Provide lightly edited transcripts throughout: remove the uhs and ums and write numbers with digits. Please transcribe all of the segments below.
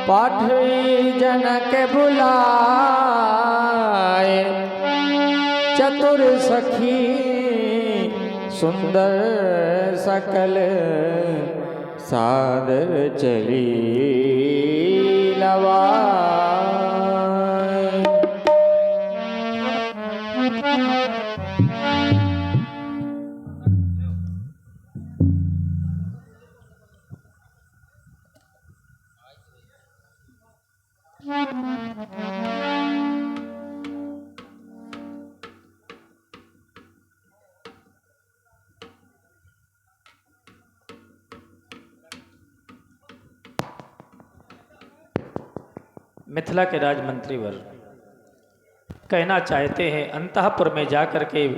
पाठवी जनक बुलाए, चतुर सखी सुंदर सकल सादर चली लवाए। मिथिला के राजमंत्री वर कहना चाहते हैं, अंतःपुर में जाकर के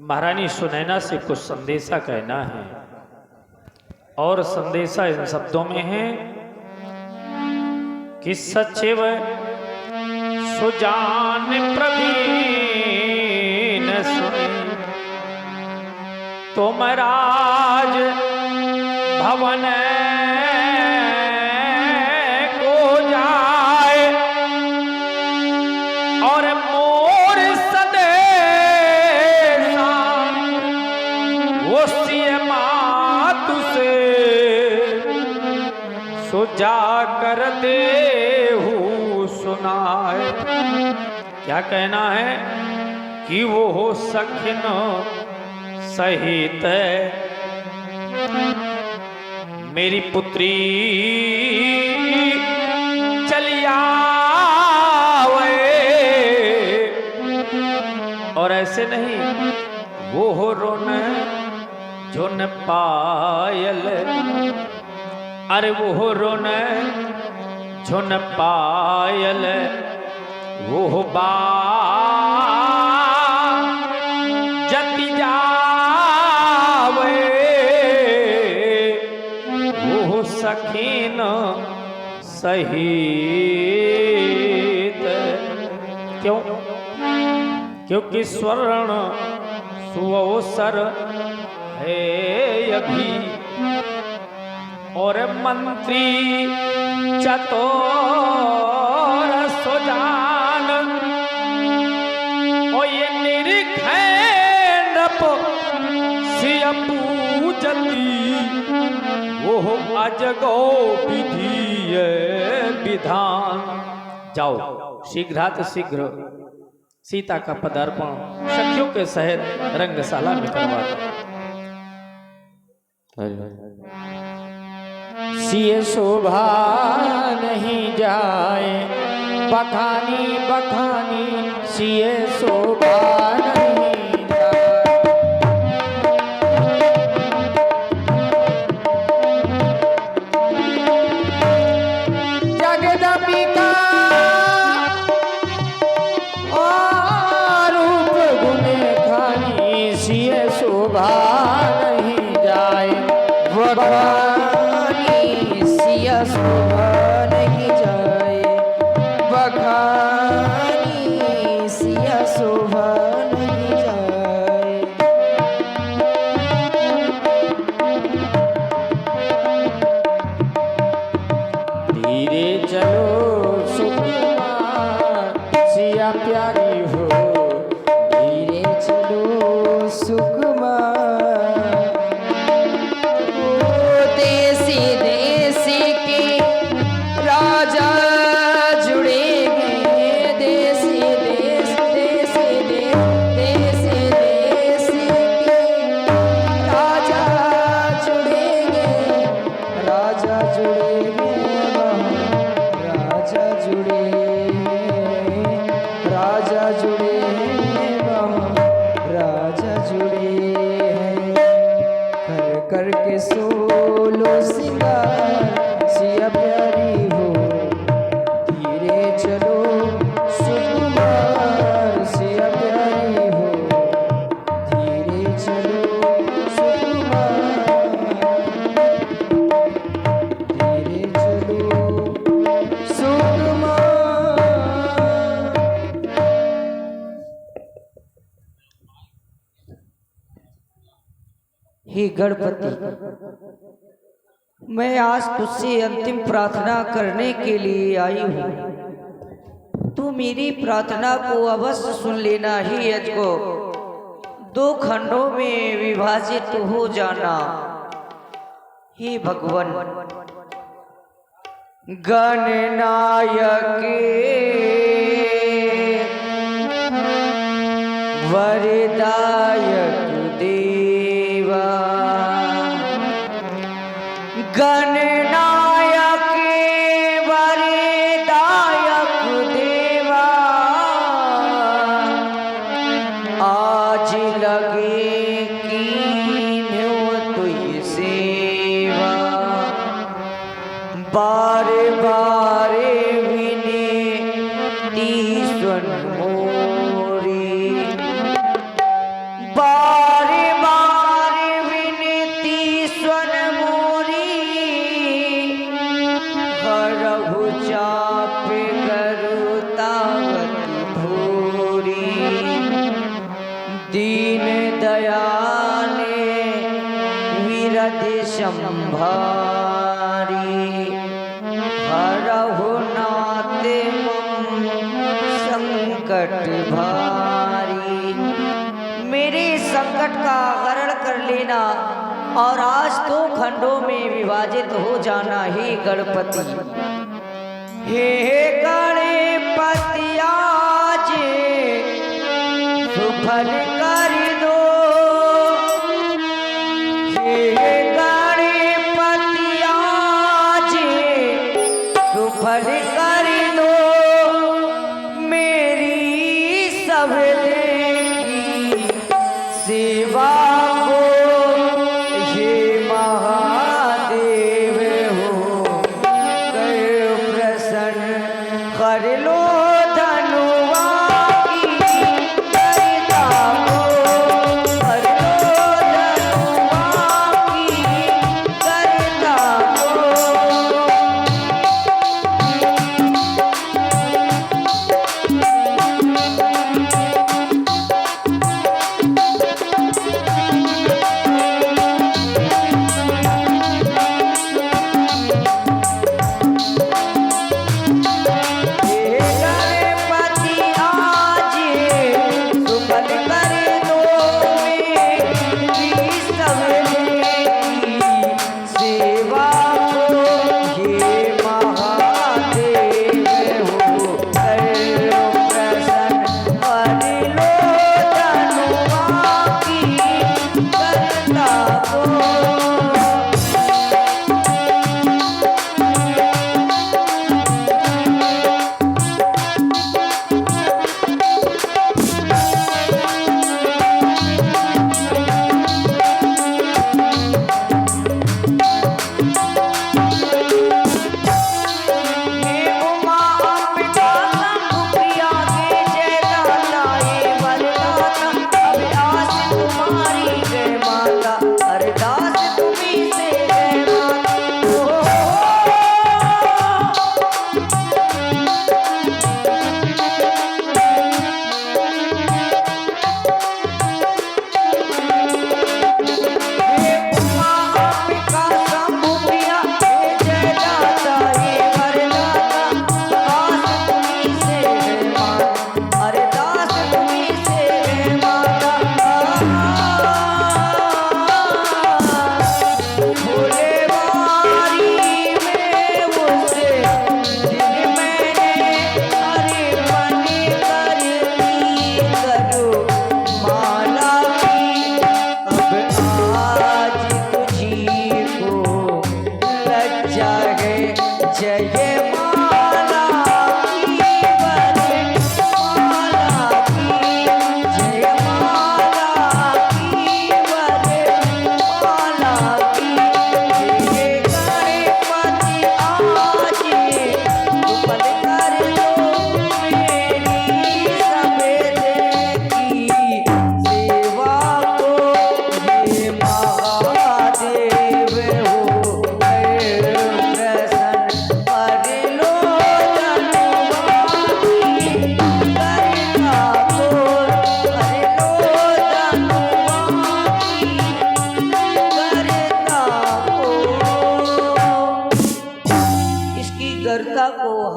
महारानी सुनैना से कुछ संदेशा कहना है। और संदेशा इन शब्दों में है कि सचिव सुजान प्रवीण सुने तुम राज भवन जाकर देहु सुनाए। क्या कहना है कि वो हो सखिन सहित मेरी पुत्री चलिया और ऐसे नहीं वो हो रोन झुन पायल, अरे वो हो रोन झुन पायल वो हो बा जति जावे वो हो सखीन सहित। क्यों? क्योंकि स्वर्ण सुअवसर है अभी और मंत्री चतुर सुजान और ये निरीखैन सिय पूजती वो अजगो विधि विधान। जाओ शीघ्रात शीघ्र सीता का पदार्पण सखियों के सहित रंगशाला में करवा दो। सिय शोभा नहीं जाए बखानी बखानी, सिय शोभा नहीं जाए। जगदम्बिका रूप गुने खानी, सिय शोभा नहीं जाए शोभा नहीं जाए बखानी, सिया शोभा नहीं जाए। धीरे चलो सुकुमार सिया प्यारी हो, धीरे चलो सुकुमार। करके सोलो सिंगार सिया प्यारी हो, धीरे चलो सुकुमार सिया प्यारी हो, धीरे चलो सुकुमार, धीरे चलो सुकुमार। हे गणपति मैं आज तुझसे अंतिम प्रार्थना करने के लिए आई हूँ। तू मेरी प्रार्थना को अवश्य सुन लेना ही अजको। 2 खंडों में विभाजित हो जाना। हे भगवान, गणनायक वरदायक देवा, गणनायक वरदायक देवा, आज लगे कीन्हो तुझ सेवा। बार बार विनती सुन मोरी, बार बार विनती सुन मोरी। हरहु चाप करुतावती भूरी, दीन दयाल विरद संभारी। हरहु नाथ मम संकट भारी। मेरे संकट का हरण कर लेना और आज 2 खंडों में विभाजित हो जाना। हे गणपति, हे गणपति आज सुफल कर दो। हे गणपति आज सुफल कर दो। मेरी सबले की सेवा को हे महादेव हो गए प्रसन्न कर लो।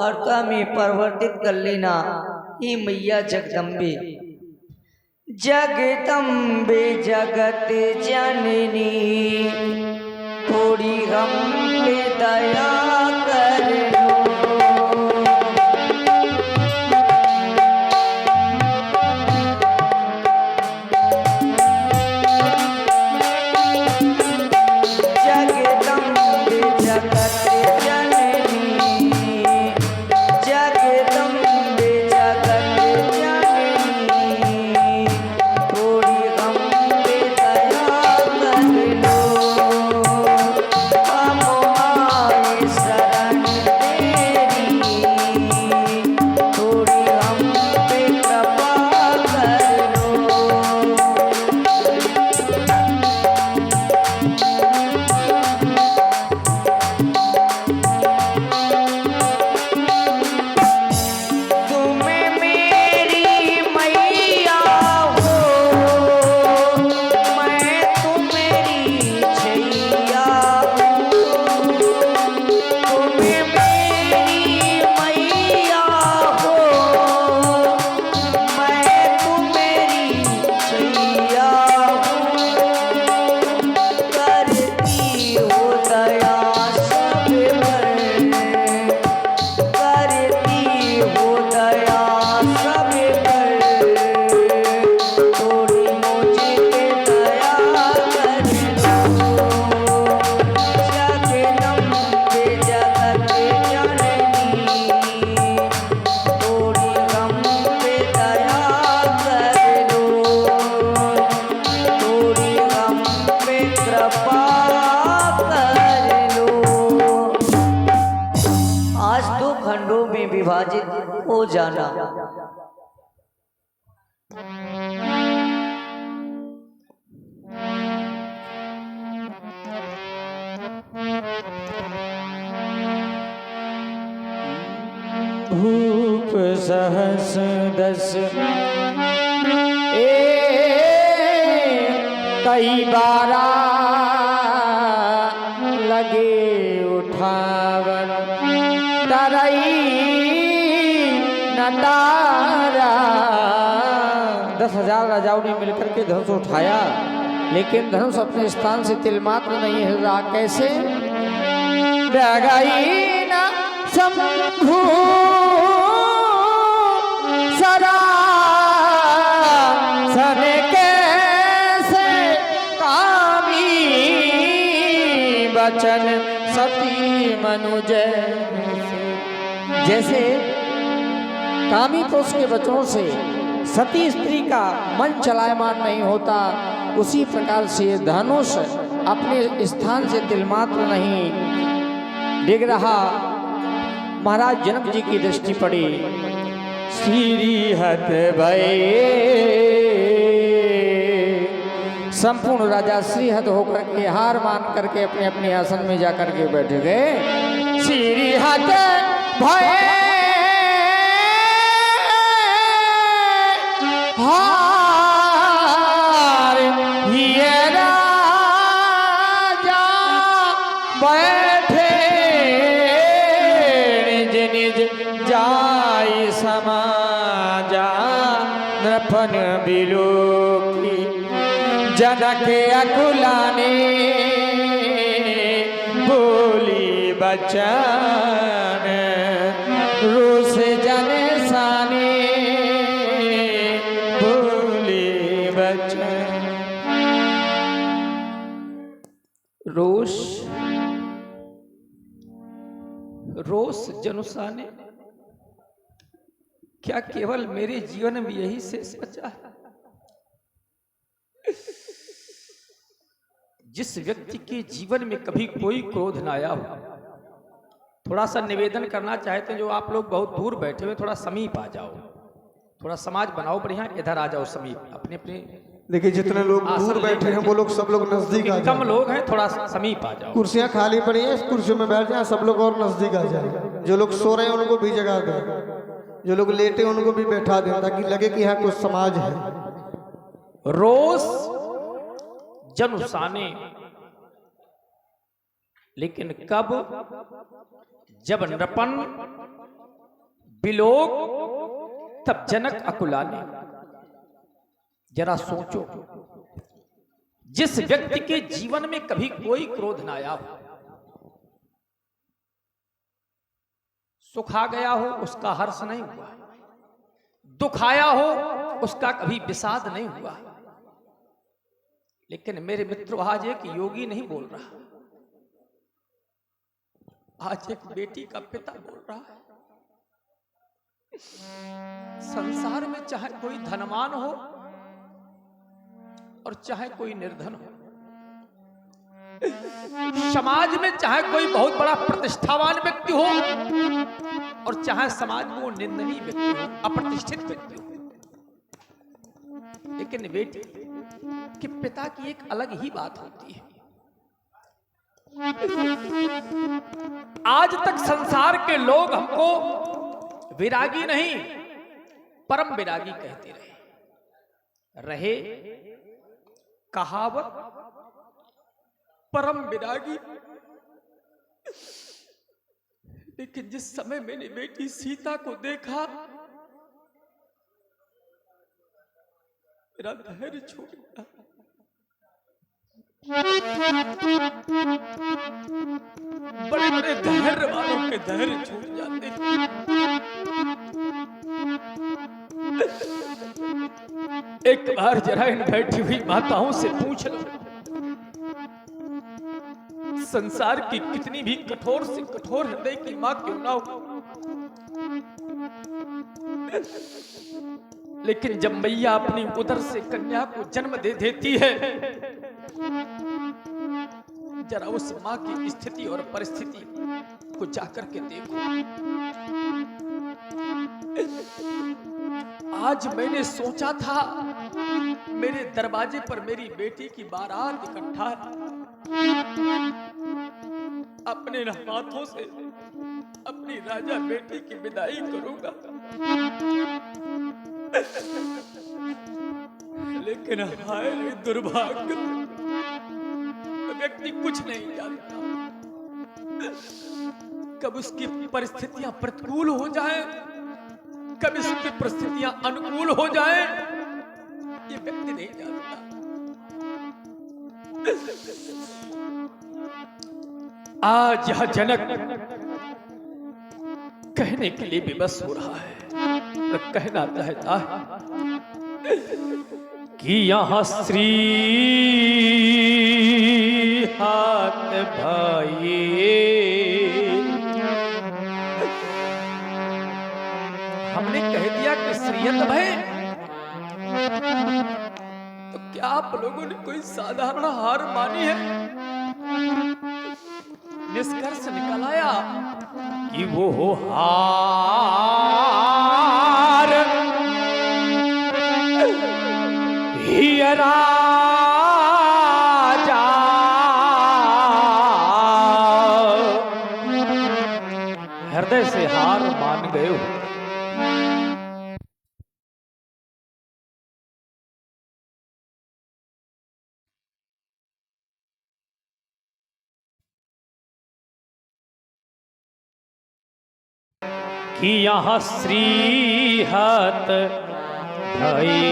वार्ता में परिवर्तित कर लेना। हे मैया जगदम्बे, जगदम्बे जगत जननी, थोड़ी हम पे दया कर लो। जगदम्बे जगत जननी, जगदम्बे जगत जननी, थोड़ी हम पे दया कर लो। हम आए शरण तेरी, थोड़ी हम पे कृपा कर लो। तुम्हें मेरी मैया हो, मैं तुम्हेरी छैया हूँ। तुम्हें मेरी मैया हो, मैं तुम्हेरी छैया हूँ। करती हो दया सब पर, करती हो दया सब पर, थोड़ी मुझे पे दया कर लो। जगदम्बे जगत जननी, थोड़ी हम पे दया कर लो। थोड़ी हम पे कृपा कर लो। आज दो खंडों में विभाजित हो जाना। भूप सहस दस ए कई बारा लगे उठावन, तरई न तारा। 10,000 राजाओं ने मिलकर के धनुष उठाया, लेकिन धनुष अपने स्थान से तिलमात्र नहीं हिल रहा। कैसे? डगई न शंभु सरा सन कैसे कामी, बचन सती मनुज। जैसे कामी पुरुष के वचनों से सती स्त्री का मन चलायमान नहीं होता, उसी प्रकार से धनुष अपने स्थान से तिलमात्र नहीं डिग रहा। महाराज जनक जी की दृष्टि पड़ी, श्री हत भये। संपूर्ण राजा श्रीहत होकर के हार मान करके अपने अपने आसन में जाकर के बैठ गए। श्रीहत भये हार ये राजा बैठे, निज निज जाय समाजा नृपन बिलोकी। जनक अकुलाने बोली बचन, रोष जन साने बोली बचन। रोष रोष जनुसाने, क्या केवल मेरे जीवन में यही शेष बचा है? जिस व्यक्ति के जीवन में कभी कोई क्रोध न आया हो, थोड़ा सा निवेदन करना चाहते हैं, जो आप लोग बहुत दूर बैठे हुए थोड़ा समीप आ जाओ, थोड़ा समाज बनाओ बढ़िया, इधर आ जाओ समीप अपने अपने। देखिए जितने लोग दूर बैठे हैं वो लोग सब लोग नजदीक आ कम जाए। लोग हैं, थोड़ा समीप आ जाओ। कुर्सियां खाली पड़ी हैं, इस कुर्सियों में बैठ जाए, सब लोग और नजदीक आ जाए। जो लोग सो रहे हैं उनको भी जगा दें, जो लोग लेटे हैं उनको भी बैठा दें, ताकि लगे कि यहाँ कुछ समाज है। रोष जनुसाने, लेकिन कब? जब नृपन बिलोक तब जनक अकुलाने। जरा सोचो, जिस व्यक्ति के जीवन में कभी कोई क्रोध ना आया हो, सुख आ गया हो उसका हर्ष नहीं हुआ, दुख आया हो उसका कभी विषाद नहीं हुआ। लेकिन मेरे मित्रों, आज एक योगी नहीं बोल रहा, आज एक बेटी का पिता बोल रहा है। संसार में चाहे कोई धनवान हो और चाहे कोई निर्धन हो, समाज में चाहे कोई बहुत बड़ा प्रतिष्ठावान व्यक्ति हो और चाहे समाज में वो निंदनीय व्यक्ति हो, अप्रतिष्ठित व्यक्ति हो, लेकिन बेटी के पिता की एक अलग ही बात होती है। आज तक संसार के लोग हमको विरागी नहीं, परम विरागी कहते रहे। कहावत परम विरागी। लेकिन जिस समय मैंने बेटी सीता को देखा, मेरा धैर्य छूट गया। बड़े बड़े धैर्य वालों के धैर्य छूट जाते हैं। एक बार जरा इन बैठी हुई माताओं से पूछ लो, संसार की कितनी भी कठोर से कठोर हृदय की मां क्यों ना हो, लेकिन जब मैया अपनी उदर से कन्या को जन्म दे देती है, जरा उस मां की स्थिति और परिस्थिति को जाकर के देखो। आज मैंने सोचा था मेरे दरवाजे पर मेरी बेटी की बारात इकट्ठा है, अपने हाथों से अपनी राजा बेटी की विदाई करूंगा, लेकिन हाय दुर्भाग्य, व्यक्ति कुछ नहीं जानता कब उसकी परिस्थितियां प्रतिकूल हो जाए, कब उसकी परिस्थितियां अनुकूल हो जाए, ये व्यक्ति नहीं जानता। आज यह जनक कहने के लिए विवश हो रहा है, तो कहना चाहता है कि यहाँ श्री हाथ भाई, हमने कह दिया कि श्रीयत भाई, तो क्या आप लोगों ने कोई साधारण हार मानी है? निष्कर्ष निकल आया कि वो हो हार ही राजा, हृदय से हार मान गए हो। कि यहाँ श्री हाथ भाई,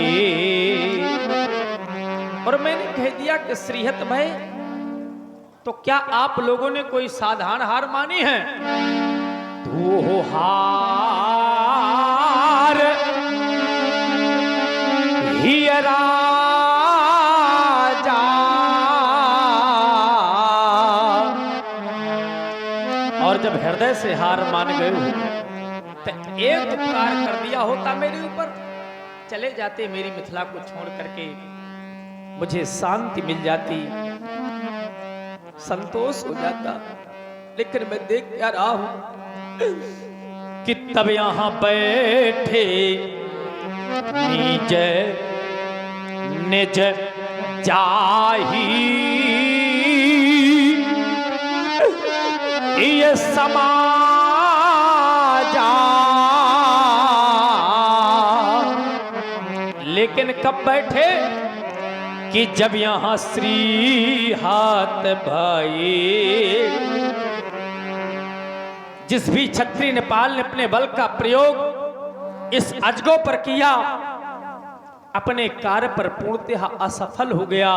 और मैंने कह दिया कि श्रीहत भाई, तो क्या आप लोगों ने कोई साधारण हार मानी है? तो हो हार ही राजा, और जब हृदय से हार मान गए हो तो एक उपकार कर दिया होता मेरे ऊपर, चले जाते मेरी मिथिला को छोड़ करके, मुझे शांति मिल जाती, संतोष हो जाता। लेकिन मैं देख क्या रहा हूं कि तब यहां बैठे निज निज जाही, ये समाजा, लेकिन कब बैठे कि जब यहां श्री हाथ भाई जिस भी क्षत्रिय नेपाल ने अपने बल का प्रयोग इस अजगो पर किया, अपने कार्य पर पूर्णतः असफल हो गया,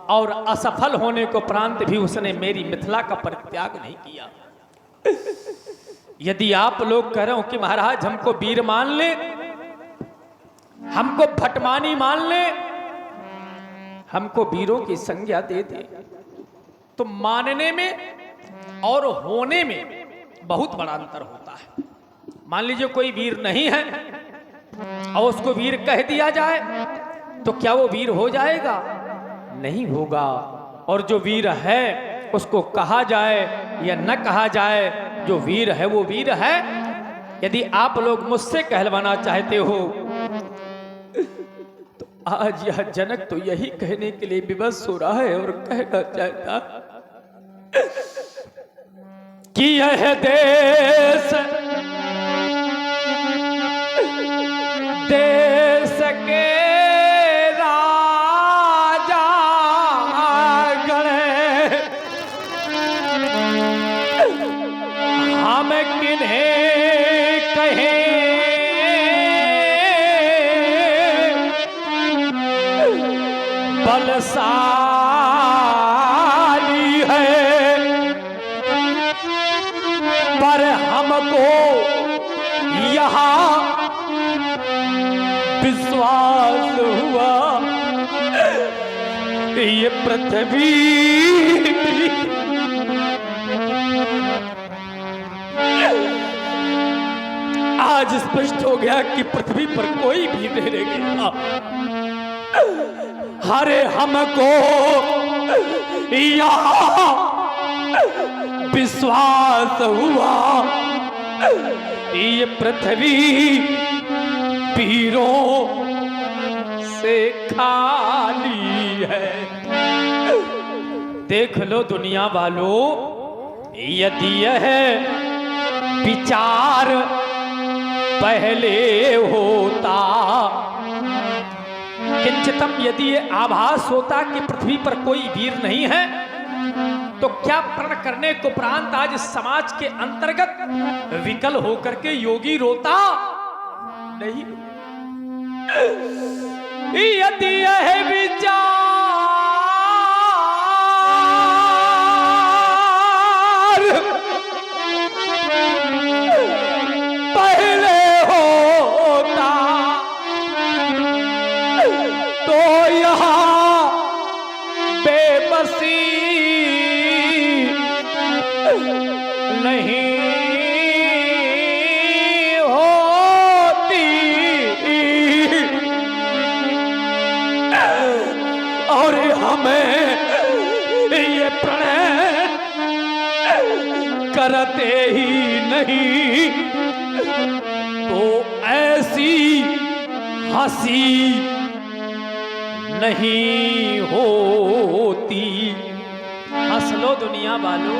और असफल होने को उपरांत भी उसने मेरी मिथिला का परित्याग नहीं किया। यदि आप लोग कह रहे हो कि महाराज हमको वीर मान ले, हमको भटमानी मान ले, हमको वीरों की संज्ञा दे दे, तो मानने में और होने में बहुत बड़ा अंतर होता है। मान लीजिए कोई वीर नहीं है और उसको वीर कह दिया जाए तो क्या वो वीर हो जाएगा? नहीं होगा। और जो वीर है उसको कहा जाए या न कहा जाए, जो वीर है वो वीर है। यदि आप लोग मुझसे कहलवाना चाहते हो तो आज यह जनक तो यही कहने के लिए विवश हो रहा है और कहना चाहता कि यह देश देश के राजा गणे, हम किन्हें कहें बलशाली है, पर हमको यहाँ विश्वास हुआ ये पृथ्वी आज स्पष्ट हो गया कि पृथ्वी पर कोई भी नहीं रहेगा। हरे हमको यहाँ विश्वास हुआ ये पृथ्वी वीरों से खाली है। देख लो दुनिया वालों, यदि यह विचार पहले होता, किंचितम यदि ये आभास होता कि पृथ्वी पर कोई वीर नहीं है, तो क्या प्रण करने को उपरांत आज समाज के अंतर्गत विकल होकर के योगी रोता नहीं? यदि यह विचार पहले होता तो यहाँ बेबसी नहीं होती, और हमें ये प्रणय करते ही नहीं तो ऐसी हंसी नहीं होती। हंस लो दुनिया वालों,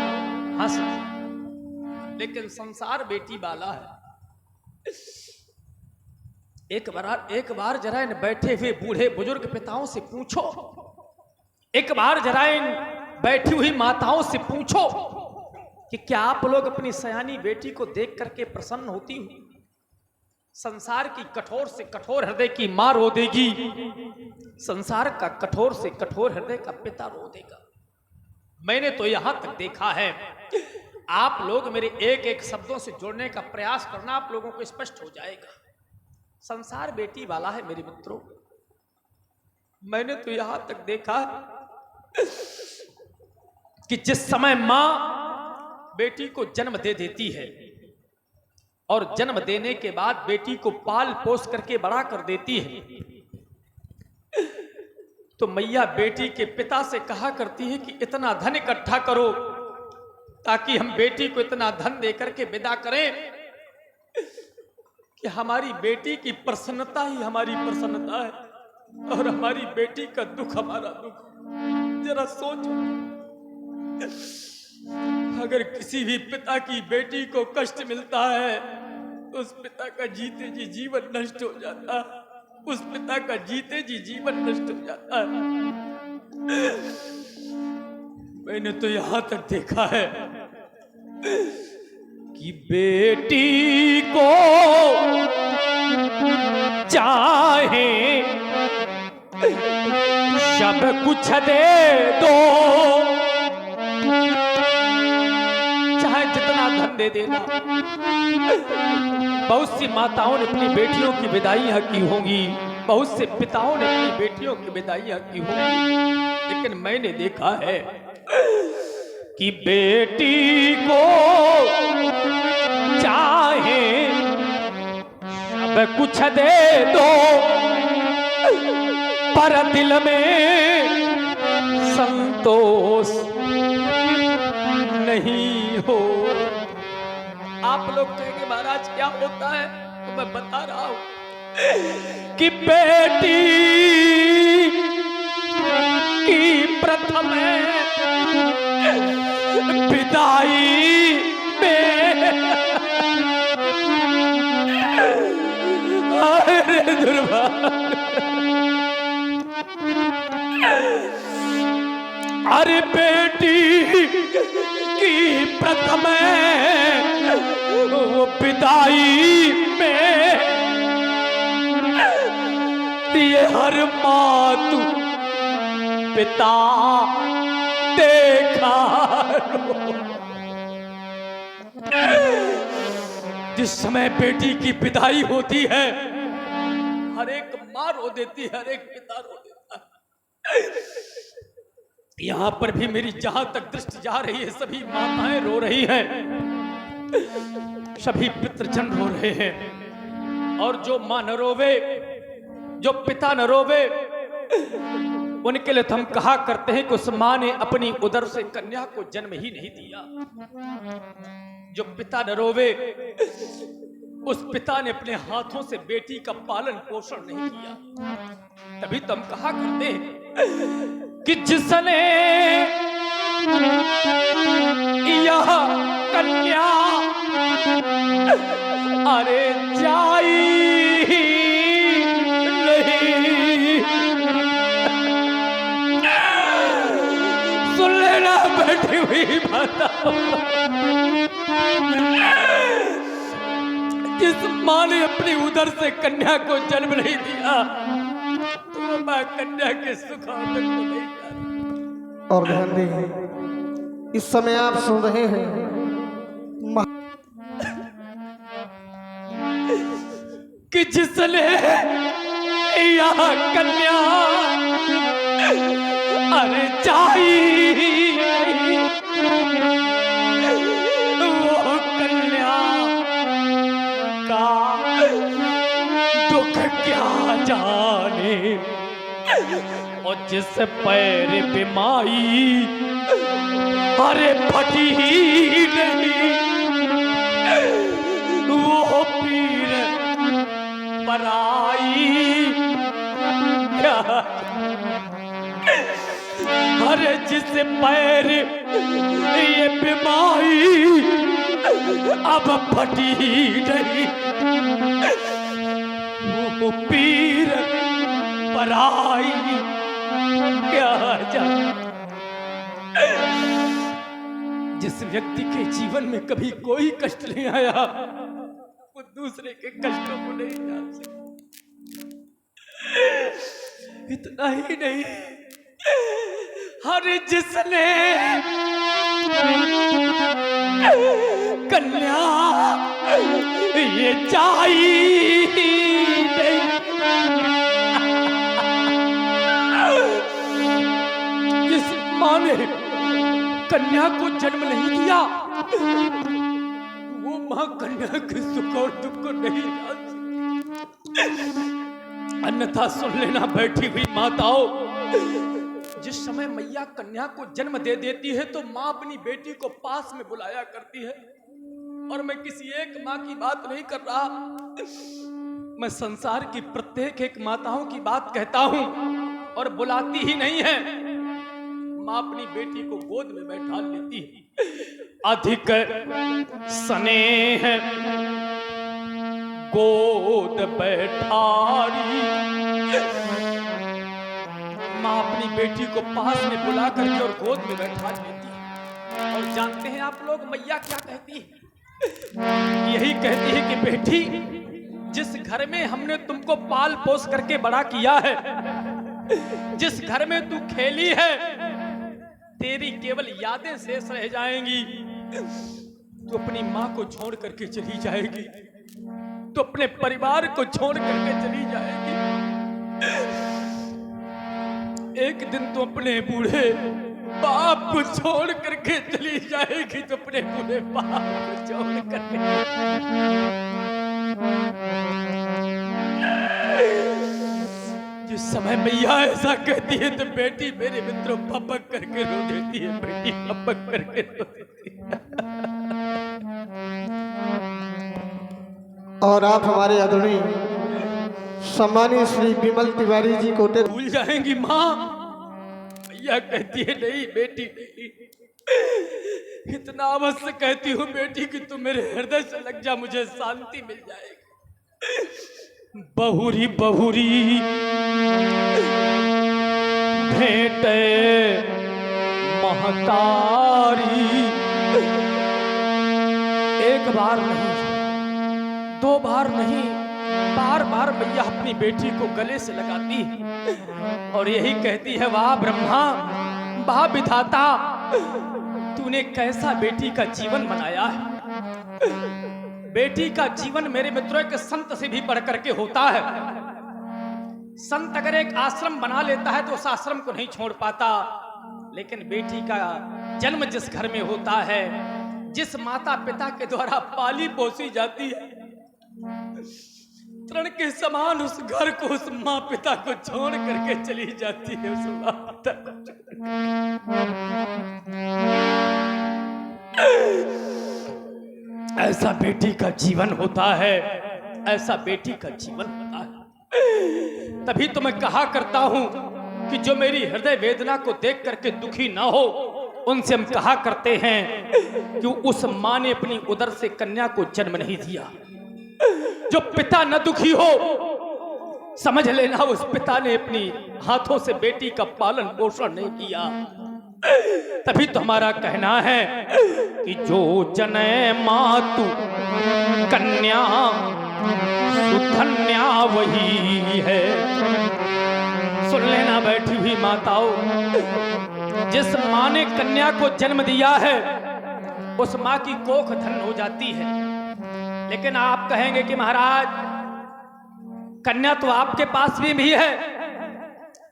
हंस लो, लेकिन संसार बेटी वाला है। एक बार जरा इन बैठे हुए बूढ़े बुजुर्ग पिताओं से पूछो, एक बार जरा इन बैठी हुई माताओं से पूछो कि क्या आप लोग अपनी सयानी बेटी को देख करके प्रसन्न होती हो? संसार की कठोर से कठोर हृदय की मां रो देगी, संसार का कठोर से कठोर हृदय का पिता रो देगा। मैंने तो यहां तक देखा है, आप लोग मेरे एक एक शब्दों से जोड़ने का प्रयास करना, आप लोगों को स्पष्ट हो जाएगा। संसार बेटी वाला है मेरे मित्रों। मैंने तो यहां तक देखा कि जिस समय मां बेटी को जन्म दे देती है और जन्म देने के बाद बेटी को पाल पोस करके बड़ा कर देती है, तो मैया बेटी के पिता से कहा करती है कि इतना धन इकट्ठा करो ताकि हम बेटी को इतना धन देकर के विदा करें कि हमारी बेटी की प्रसन्नता ही हमारी प्रसन्नता है और हमारी बेटी का दुख हमारा दुख। जरा सोचो, अगर किसी भी पिता की बेटी को कष्ट मिलता है तो उस पिता का जीते जी जीवन नष्ट हो जाता है, उस पिता का जीते जी जीवन नष्ट हो जाता है। मैंने तो यहां तक देखा है कि बेटी को चाहे सब कुछ दे दो, चाहे जितना धन दे देना। बहुत सी माताओं ने अपनी बेटियों की विदाइयां की होंगी, बहुत से पिताओं ने अपनी बेटियों की विदाइयां की होंगी, लेकिन मैंने देखा है कि बेटी को चाहे सब कुछ दे दो, पर दिल में संतोष नहीं हो। आप लोग कहेंगे महाराज क्या होता है, तो मैं बता रहा हूं कि बेटी की प्रथम विदाई में अरे अरे बेटी की प्रथम वो विदाई में ये हर मातु पिता देखा जिस समय बेटी की विदाई होती है, हर एक माँ रो देती है, हर एक पिता रो देता है। यहां पर भी मेरी जहां तक दृष्टि जा रही है, सभी माताएं रो रही हैं, सभी पितृजन रो रहे हैं। और जो मां न रोवे, जो पिता न रोवे, उनके लिए तो हम कहा करते हैं कि उस मां ने अपनी उदर से कन्या को जन्म ही नहीं दिया। जो पिता न रोवे, उस पिता ने अपने हाथों से बेटी का पालन पोषण नहीं किया। तभी तो हम कहा करते हैं कि जिसने यह कन्या अरे जाई नहीं, सुन लेना बैठी हुई माता, जिस मां ने अपनी उदर से कन्या को जन्म नहीं दिया, तो मां कन्या के सुखाव तक को नहीं जाती। और ध्यान दें, इस समय आप सुन रहे हैं कि जिसने यह कन्या अरे चाहिए, वो कन्या का दुख क्या जाने, और जिस पैर बीमारी अरे फटी ही नहीं, वो पीर पराई क्या, अरे जिस पैर ये बीमारी अब फटी ही नहीं, वो पीर पराई क्या जाने। जिस व्यक्ति के जीवन में कभी कोई कष्ट नहीं आया, वो दूसरे के कष्टों को नहीं जान सकता। इतना ही नहीं, हर जिसने कन्या ये चाहिए नहीं, जिस मां ने कन्या को जन्म नहीं दिया, वो मां कन्या के सुख और दुख को नहीं जान सकती। अन्यथा सुन लेना बैठी हुई माताओं, जिस समय मैया कन्या को जन्म दे देती है तो मां अपनी बेटी को पास में बुलाया करती है। और मैं किसी एक मां की बात नहीं कर रहा, मैं संसार की प्रत्येक एक माताओं की बात कहता हूं। और बुलाती ही नहीं है, मां अपनी बेटी को गोद में बैठा लेती है। अधिक स्नेह गोद बैठारी, मां अपनी बेटी को पास में बुला करके और गोद में बैठा लेती है। और जानते हैं आप लोग मैया क्या कहती है? यही कहती है कि बेटी, जिस घर में हमने तुमको पाल पोस करके बड़ा किया है, जिस घर में तू खेली है, तेरी केवल यादें शेष रह जाएंगी। तू अपनी माँ को छोड़ करके चली जाएगी, तो अपने परिवार को छोड़ करके चली जाएगी। एक दिन तो अपने बूढ़े बाप को छोड़ करके चली जाएगी, तो अपने बूढ़े बाप को छोड़ करके। जिस समय मैया ऐसा कहती है तो बेटी मेरे मित्रों पपक करके रो देती है, बेटी पपक करके रो देती है। और आप हमारे आदरणीय सम्मानीय श्री विमल तिवारी जी कोटे भूल जाएंगी माँ। मैया कहती है नहीं बेटी नहीं, इतना अवश्य कहती हूँ बेटी कि तू मेरे हृदय से लग जा, मुझे शांति मिल जाएगी। बहुरी बहुरी भेंटे महतारी, एक बार नहीं, दो बार नहीं, बार बार मैया अपनी बेटी को गले से लगाती है और यही कहती है, वाह ब्रह्मा, वाह विधाता, तूने कैसा बेटी का जीवन बनाया है। बेटी का जीवन मेरे मित्रों के संत से भी बढ़ करके होता है। संत अगर एक आश्रम बना लेता है तो उस आश्रम को नहीं छोड़ पाता, लेकिन बेटी का जन्म जिस घर में होता है, जिस माता पिता के द्वारा पाली पोसी जाती है, तृण के समान उस घर को, उस माँ पिता को छोड़ करके चली जाती है। उस माँ पिता को ऐसा बेटी का जीवन होता है, ऐसा बेटी का जीवन होता है। तभी तो मैं कहा करता हूं कि जो मेरी हृदय वेदना को देख करके दुखी ना हो, उनसे हम कहा करते हैं कि उस माँ ने अपनी उदर से कन्या को जन्म नहीं दिया। जो पिता न दुखी हो, समझ लेना उस पिता ने अपनी हाथों से बेटी का पालन पोषण नहीं किया। तभी तो हमारा कहना है कि जो जने मातु कन्या सुधन्या वही है। सुन लेना बैठी हुई माताओं, जिस माँ ने कन्या को जन्म दिया है, उस माँ की कोख धन हो जाती है। लेकिन आप कहेंगे कि महाराज कन्या तो आपके पास भी है,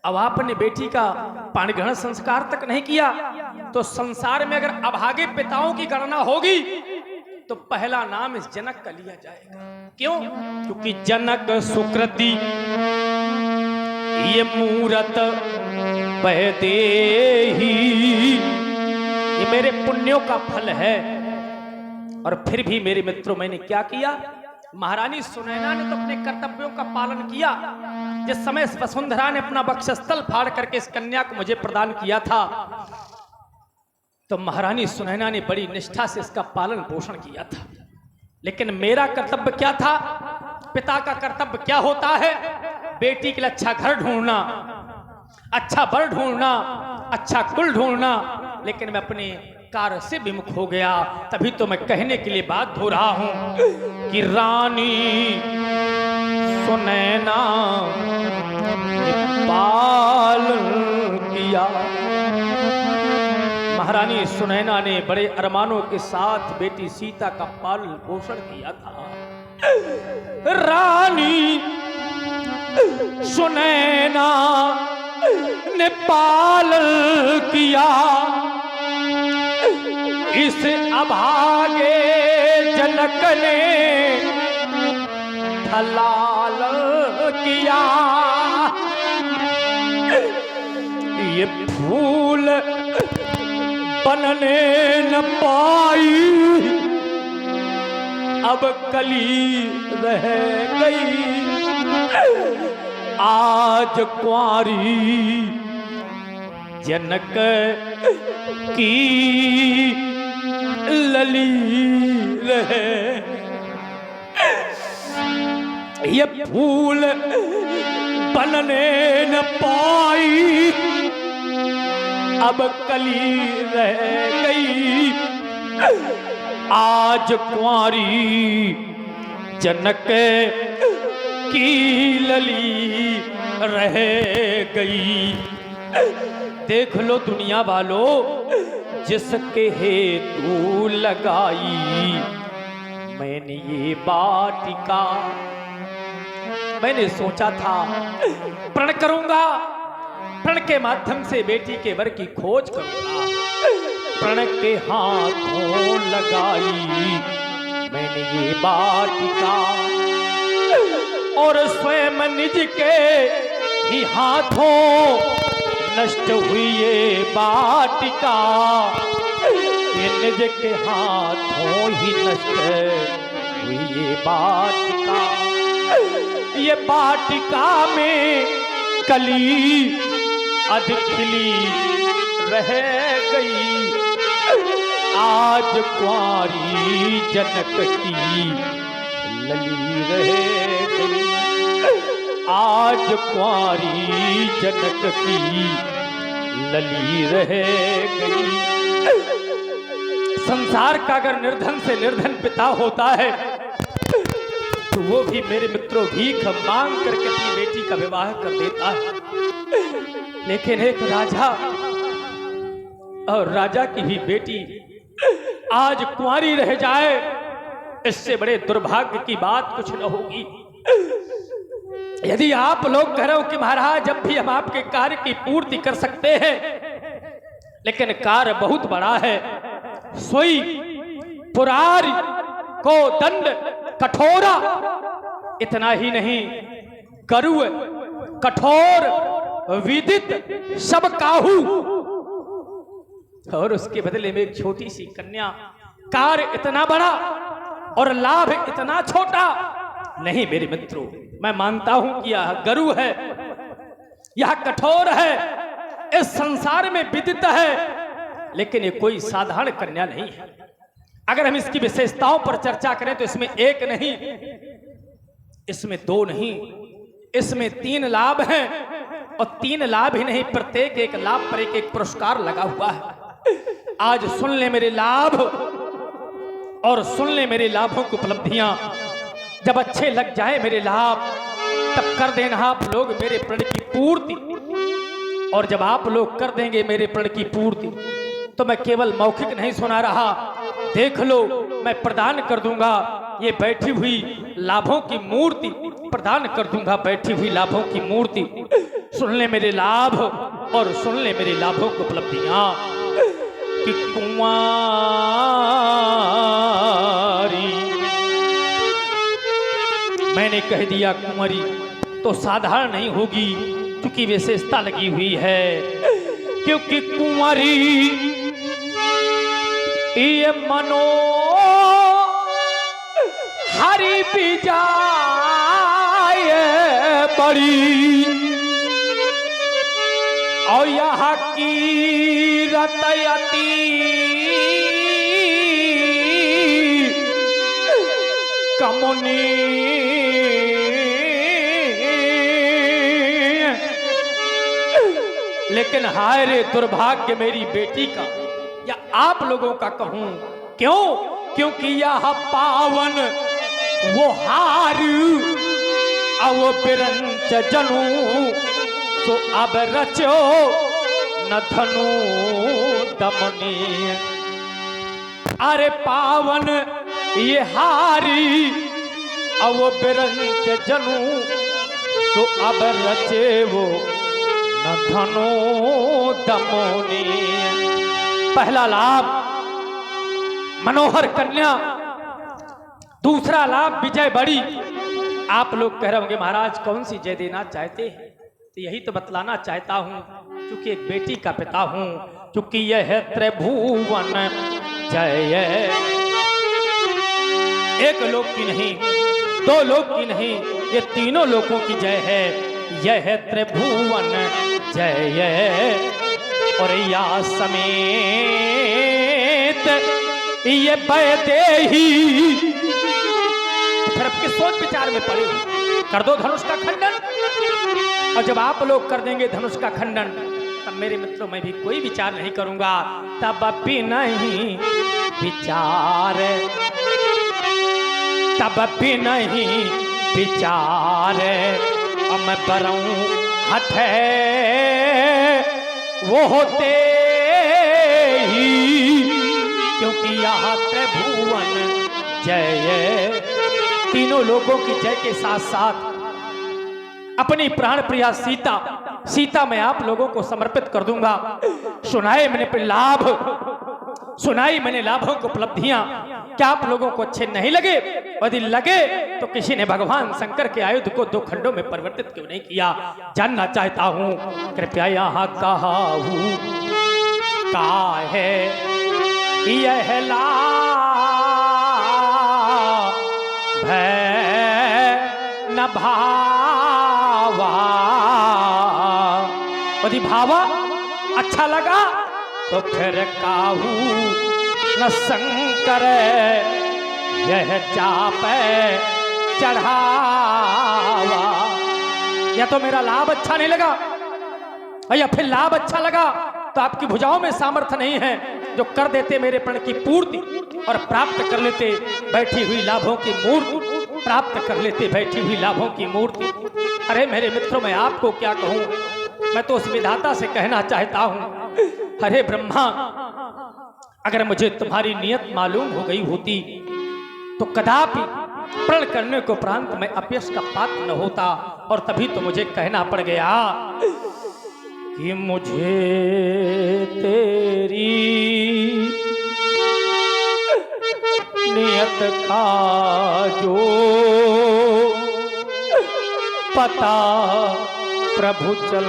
अब आपने बेटी का पाणिग्रहण संस्कार तक नहीं किया, तो संसार में अगर अभागे पिताओं की गणना होगी तो पहला नाम इस जनक का लिया जाएगा। क्यों? क्योंकि जनक सुकृति ये मूरत बहते ही, ये मेरे पुण्यों का फल है। और फिर भी मेरे मित्रों मैंने क्या किया? महारानी सुनैना ने तो अपने कर्तव्यों का पालन किया। जिस समय वसुंधरा ने अपना वक्षस्थल फाड़ करके इस कन्या को मुझे प्रदान किया था, तो महारानी सुनैना ने बड़ी निष्ठा से इसका पालन पोषण किया था। लेकिन मेरा कर्तव्य क्या था? पिता का कर्तव्य क्या होता है? बेटी के लिए अच्छा घर ढूंढना, अच्छा वर ढूंढना, अच्छा कुल ढूंढना। लेकिन मैं अपने कार्य से विमुख हो गया। तभी तो मैं कहने के लिए बात हो रहा हूं कि रानी सुनैना पालन किया। महारानी सुनैना ने बड़े अरमानों के साथ बेटी सीता का पालन पोषण किया था। रानी सुनैना ने पालन किया, इस अभागे जनक ने हलाल किया। ये फूल बनने न पाई, अब कली रह गई। आज कुंवारी जनक की लली रहे। ये फूल बनने न पाई, अब कली रह गई। आज कुंवारी जनक की लली रह गई। देख लो दुनिया वालों, जिसके हेतु लगाई मैंने ये वाटिका। मैंने सोचा था प्रण करूंगा, प्रण के माध्यम से बेटी के वर की खोज करूंगा। प्रण के हाथों लगाई मैंने ये वाटिका, और स्वयं निज के ही हाथों नष्ट हुई ये वाटिका। ये निज के हाथों ही नष्ट हुई ये वाटिका। ये वाटिका में कली अध खिली रह गई। आज कुंवारी जनक की लली रह गई। आज कुंवारी जनक की लली रह गई। संसार का अगर निर्धन से निर्धन पिता होता है तो वो भी मेरे मित्रों भीख मांग करके अपनी बेटी का विवाह कर देता है। लेकिन एक राजा और राजा की भी बेटी आज कुंवारी रह जाए, इससे बड़े दुर्भाग्य की बात कुछ न होगी। यदि आप लोग कह रहे हो कि महाराज जब भी हम आपके कार्य की पूर्ति कर सकते हैं, लेकिन कार्य बहुत बड़ा है। सोई पुरारी को दंड कठोरा, इतना ही नहीं गरु कठोर विदित सब काहू, और उसके बदले में एक छोटी सी कन्या। कार्य इतना बड़ा और लाभ इतना छोटा नहीं मेरे मित्रों। मैं मानता हूं कि यह गरु है, यह कठोर है, इस संसार में विदित है, लेकिन ये कोई साधारण कन्या नहीं है। अगर हम इसकी विशेषताओं पर चर्चा करें तो इसमें एक नहीं, इसमें दो नहीं, इसमें 3 लाभ हैं, और 3 लाभ ही नहीं, प्रत्येक एक लाभ पर एक एक पुरस्कार लगा हुआ है। आज सुन ले मेरे लाभ और सुन ले मेरे लाभों की उपलब्धियां। जब अच्छे लग जाए मेरे लाभ, तब कर देना आप लोग मेरे प्रण की पूर्ति। और जब आप लोग कर देंगे मेरे प्रण की पूर्ति, तो मैं केवल मौखिक नहीं सुना रहा, देख लो मैं प्रदान कर दूंगा ये बैठी हुई लाभों की मूर्ति, प्रदान कर दूंगा बैठी हुई लाभों की मूर्ति। सुन ले मेरे लाभ और सुन ले मेरे लाभों की उपलब्धियां कि कुंवारी मैंने कह दिया कुंवारी तो साधारण नहीं होगी, क्योंकि विशेषता लगी हुई है। क्योंकि कुंवारी ये मनो हरि भी जाए बड़ी, और यहाँ की रतयती कमुनी। लेकिन हाय रे दुर्भाग्य मेरी बेटी का, या आप लोगों का कहूं, क्यों? क्योंकि यह पावन वो हार वो बिरंच जनू, तो अब रचो न धनु दमनी। अरे पावन ये हारी वो बिरंच जनू, तो अब रचे वो न धनु दमोनी। पहला लाभ मनोहर कन्या, दूसरा लाभ विजय बड़ी। आप लोग कह रहे होंगे महाराज कौन सी जय देना चाहते हैं, तो यही तो बतलाना चाहता हूं, क्योंकि एक बेटी का पिता हूं। क्योंकि यह है त्रिभुवन जय, एक लोक की नहीं, 2 लोक की नहीं, ये तीनों लोकों की जय है। यह है त्रिभुवन जय, और या समेत ये वैदेही। फिर अब किस सोच विचार में पड़े, कर दो धनुष का खंडन। और जब आप लोग कर देंगे धनुष का खंडन, तब मेरे मित्रों मैं भी कोई विचार नहीं करूंगा। तब भी नहीं विचार, तब भी नहीं विचार। मैं बरऊं हठे वो होते ही, क्योंकि यहाँ त्रिभुवन जय। तीनों लोगों की जय के साथ साथ अपनी प्राण प्रिया सीता मैं आप लोगों को समर्पित कर दूंगा। सुनाए मैंने लाभ, सुनाई मैंने लाभों को उपलब्धियां, क्या आप लोगों को अच्छे नहीं लगे? यदि लगे तो किसी ने भगवान शंकर के आयुध को 2 खंडों में परिवर्तित क्यों नहीं किया? जानना चाहता हूं। कृपया यहाँ कहा हूं का है यह न भावा। यदि भावा अच्छा लगा तो फिर काहू न शंकर यह चाप चढ़ावा। या तो मेरा लाभ अच्छा नहीं लगा, या फिर लाभ अच्छा लगा तो आपकी भुजाओं में सामर्थ्य नहीं है जो कर देते मेरे प्रण की पूर्ति और प्राप्त कर लेते बैठी हुई लाभों की मूर्ति, प्राप्त कर लेते बैठी हुई लाभों की मूर्ति। अरे मेरे मित्रों, मैं आपको क्या कहूं? मैं तो उस विधाता से कहना चाहता हूं, अरे ब्रह्मा, अगर मुझे तुम्हारी नियत मालूम हो गई होती तो कदापि प्रण करने को प्रांत में अपयश का पात्र न होता। और तभी तो मुझे कहना पड़ गया कि मुझे तेरी नियत का जो पता प्रभु चल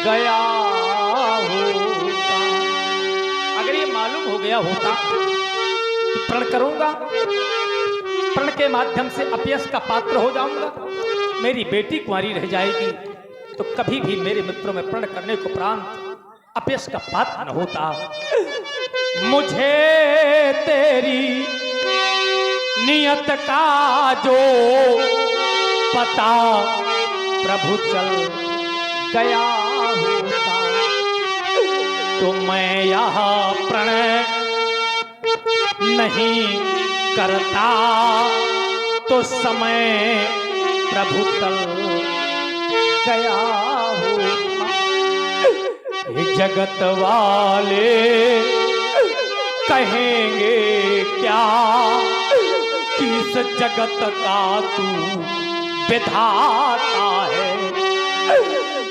गया होता। अगर ये मालूम हो गया होता कि प्रण करूंगा, प्रण के माध्यम से अपयश का पात्र हो जाऊंगा, मेरी बेटी कुंवारी रह जाएगी, तो कभी भी मेरे मित्रों में प्रण करने को प्रांत अपयश का पात्र न होता। मुझे तेरी नियत का जो पता प्रभु चल गया होता, तो मैं यहाँ प्रण नहीं करता, तो समय प्रभु तल गया होता। जगत वाले कहेंगे क्या कि इस जगत का तू विधाता है,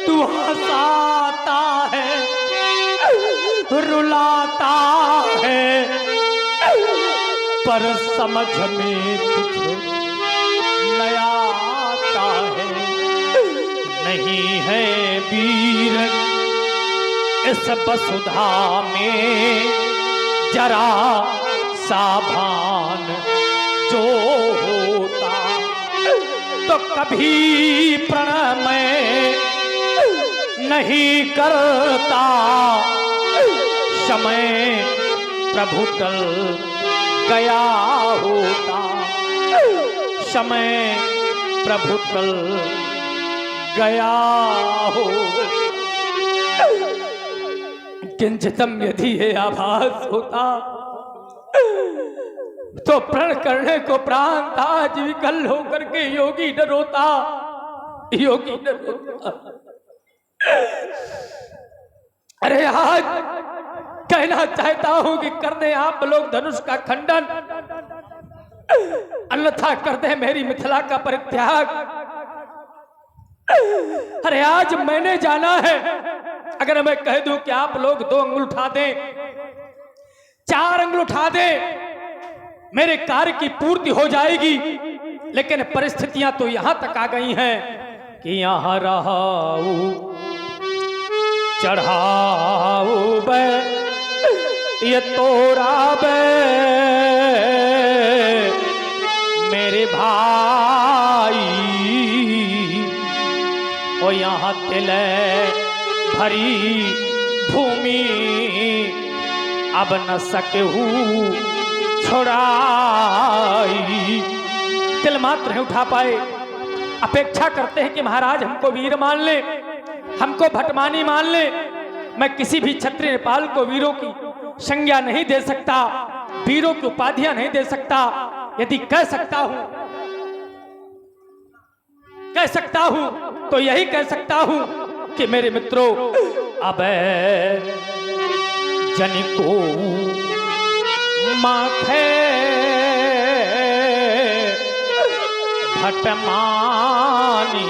तू हंसाता है, रुलाता है, पर समझ में कुछ नया आता है। नहीं है वीर इस वसुधा में जरा सावधान जो होता, तो कभी प्रण में नहीं करता, समय प्रभु टल गया होता, समय प्रभु टल गया हो। किंचितम यदि ये आभास होता तो प्रण करने को प्राण आज विकल होकर के योगी न रोता, योगी न रोता। अरे आज कहना चाहता हूं कि कर दे आप लोग धनुष का खंडन, अन्यथा कर दे मेरी मिथिला का परित्याग। अरे आज मैंने जाना है, अगर मैं कह दूं कि आप लोग 2 अंगुल उठा दें, 4 अंगुल उठा दें, मेरे कार्य की पूर्ति हो जाएगी। लेकिन परिस्थितियां तो यहां तक आ गई हैं कि यहां रहाऊ चढ़ाऊ बे ये तोरा बे मेरे भाई, ओ यहाँ तिल भरी भूमि अब न सकहू छुड़ाई। तिल मात्र नहीं उठा पाए, अपेक्षा करते हैं कि महाराज हमको वीर मान ले, हमको भटमानी मान ले, मैं किसी भी क्षत्रिय नेपाल को वीरों की संज्ञा नहीं दे सकता, वीरों की उपाधियां नहीं दे सकता। यदि कह सकता हूं तो यही कह सकता हूं कि मेरे मित्रों, अब जन को माथे भटमानी,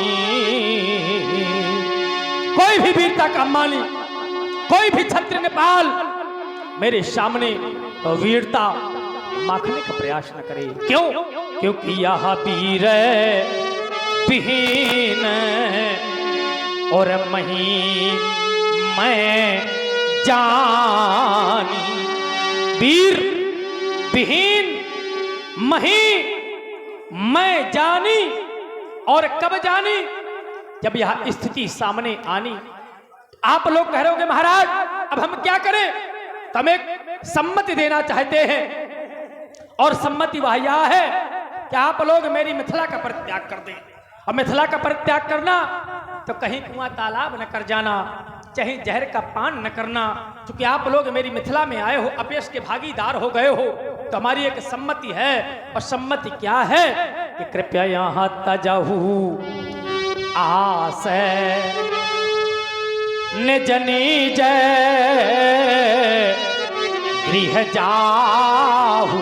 कोई भी वीरता का मानी, कोई भी क्षत्रिय नेपाल मेरे सामने वीरता माखने का प्रयास न करे। क्यों? क्योंकि यह वीर विहीन और मही मैं जानी। वीर विहीन मही मैं जानी। और कब जानी? जब यह स्थिति सामने आनी। आप लोग कह रहे होंगे महाराज अब हम क्या करें? तो हम एक सम्मति देना चाहते हैं, और सम्मति वह यह है कि आप लोग मेरी मिथिला का परित्याग कर दें। और मिथिला का परित्याग करना तो कहीं कुआं तालाब न कर जाना, चाहे जहर का पान न करना। क्योंकि आप लोग मेरी मिथिला में आए हो, अपयश के भागीदार हो गए हो, तो हमारी एक सम्मति है। और सम्मति क्या है कि कृपया यहाँ तजहू आस निज निज गृह जाहू।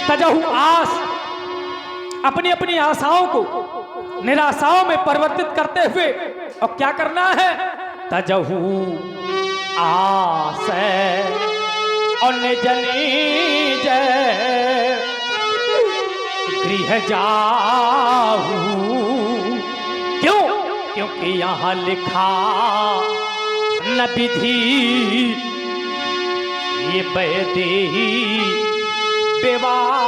तजहू आस, अपनी अपनी आशाओं को निराशाओं में परिवर्तित करते हुए और क्या करना है? तजहू आस और निज निज गृह जाहू। क्यों? क्योंकि यहाँ लिखा न विधि ये बेदेही विवाह।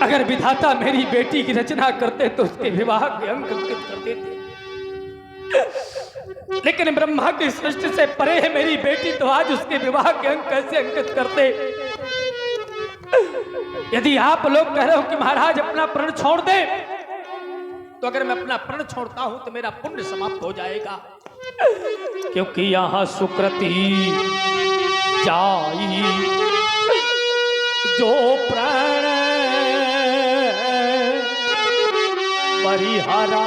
अगर विधाता मेरी बेटी की रचना करते तो उसके विवाह के अंक अंकित कर देते, लेकिन ब्रह्मा की सृष्टि से परे है मेरी बेटी, तो आज उसके विवाह के अंक कैसे अंकित करते? यदि आप लोग कह रहे हो कि महाराज अपना प्रण छोड़ दे, तो अगर मैं अपना प्रण छोड़ता हूं तो मेरा पुण्य समाप्त हो जाएगा। क्योंकि यहां सुकृति जाई जो प्राण परिहरा।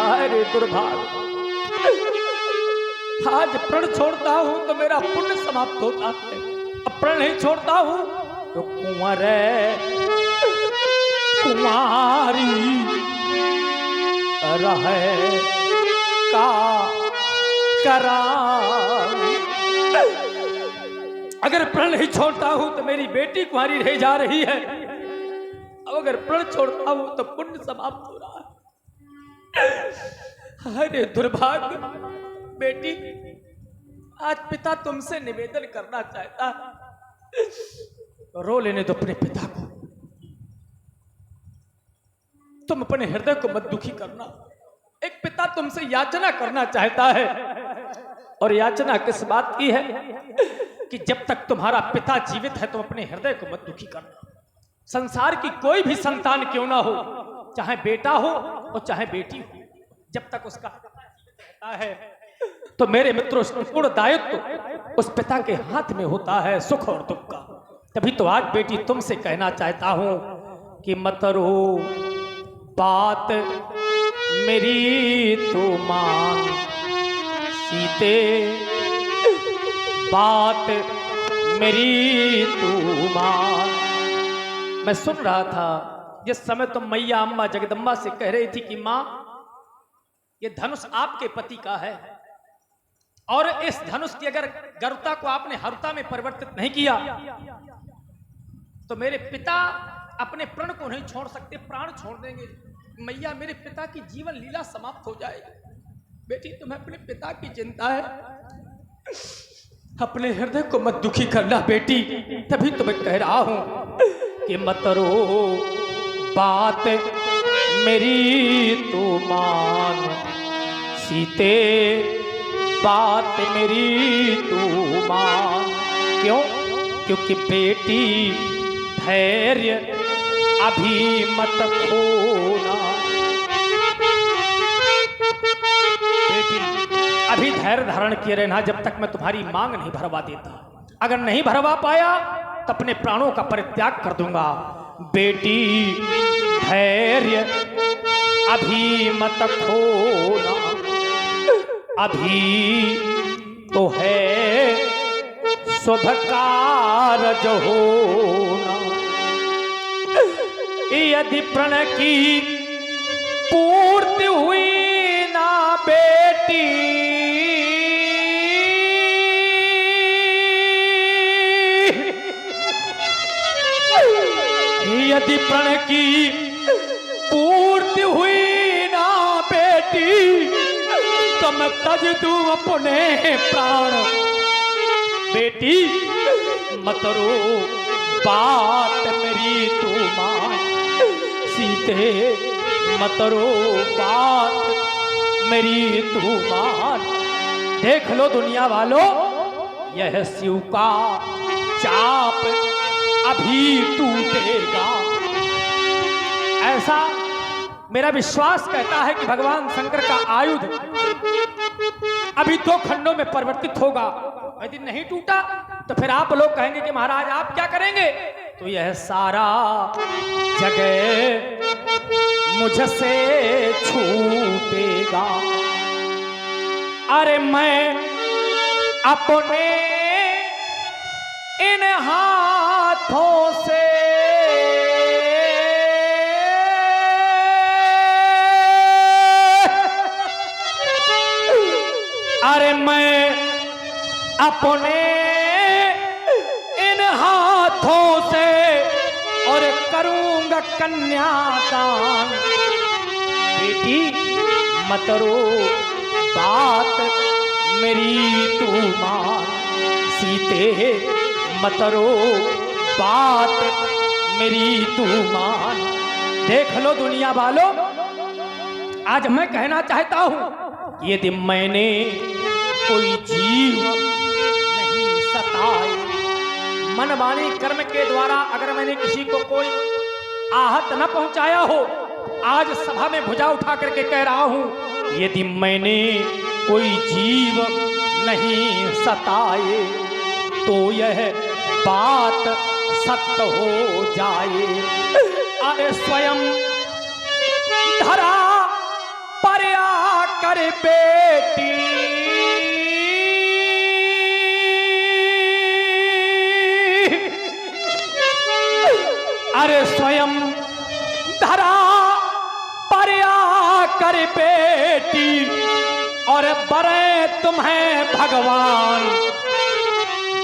अरे दुर्भाग्य, आज प्रण छोड़ता हूं तो मेरा पुण्य समाप्त होता है, अब प्रण नहीं छोड़ता हूं तो कुंवर कुमारी रहे का करा। अगर प्रण नहीं छोड़ता हूं तो मेरी बेटी कुंवारी रह जा रही है, अब अगर प्रण छोड़ता हूं तो पुण्य समाप्त हो रहा है। अरे दुर्भाग्य बेटी, आज पिता तुमसे निवेदन करना चाहता है, रो लेने दो अपने पिता को। तुम अपने हृदय को मत दुखी करना। एक पिता तुमसे याचना करना चाहता है, और याचना किस बात की है कि जब तक तुम्हारा पिता जीवित है तुम अपने हृदय को मत दुखी करना। संसार की कोई भी संतान क्यों ना हो, चाहे बेटा हो और चाहे बेटी हो, जब तक उसका पिता जीवित रहता है तो मेरे मित्रों पूर्ण दायित्व उस पिता के हाथ में होता है, सुख और दुख का। तभी तो आज बेटी तुमसे कहना चाहता हूं कि मत रो, बात मेरी तो मान सीते, बात मेरी तू मान। मैं सुन रहा था जिस समय तुम मैया अम्मा जगदम्बा से कह रही थी कि मां ये धनुष आपके पति का है, और इस धनुष की अगर गरुता को आपने हरुता में परिवर्तित नहीं किया तो मेरे पिता अपने प्रण को नहीं छोड़ सकते, प्राण छोड़ देंगे। मैया मेरे पिता की जीवन लीला समाप्त हो जाएगी। बेटी तुम्हें अपने पिता की चिंता है, अपने हृदय को मत दुखी करना बेटी। तभी तो मैं कह रहा हूं कि मत रो, बात मेरी तू मान सीते, बात मेरी तू मान। क्यों? क्योंकि बेटी धैर्य अभी मत खोना, अभी धैर्य धारण किए रहना जब तक मैं तुम्हारी मांग नहीं भरवा देता। अगर नहीं भरवा पाया तो अपने प्राणों का परित्याग कर दूंगा। बेटी धैर्य अभी मत खोना, अभी तो है शुभ कारज होना। यदि प्रण की पूर्ति हुई ना बेटी, यदि प्रण की पूर्ति हुई ना बेटी, तो मैं तज दूं अपने प्राण। बेटी मत रो, बात मेरी तू मान। सीते मत रो, बात मेरी तू मान। देख लो दुनिया वालों, यह शिव का चाप अभी टूटेगा। ऐसा मेरा विश्वास कहता है कि भगवान शंकर का आयुध अभी 2 खंडों में परिवर्तित होगा। यदि नहीं टूटा तो फिर आप लोग कहेंगे कि महाराज आप क्या करेंगे? तो यह सारा जगह मुझसे छूटेगा। अरे मैं अपने इन हाथों से अपने इन हाथों से और करूंगा कन्यादान। बेटी मत रो, बात मेरी तू मान। सीते मत रो, बात मेरी तू मान। देख लो दुनिया वालों, आज मैं कहना चाहता हूं यदि मैंने कोई जीव नहीं सताए, मन वाणी कर्म के द्वारा अगर मैंने किसी को कोई आहत न पहुंचाया हो, आज सभा में भुजा उठा करके कह रहा हूं यदि मैंने कोई जीव नहीं सताए तो यह बात सत्य हो जाए। अरे स्वयं धरा पर आकर बेटी अरे स्वयं धरा पर आकर बेटी और बरे तुम्हें भगवान।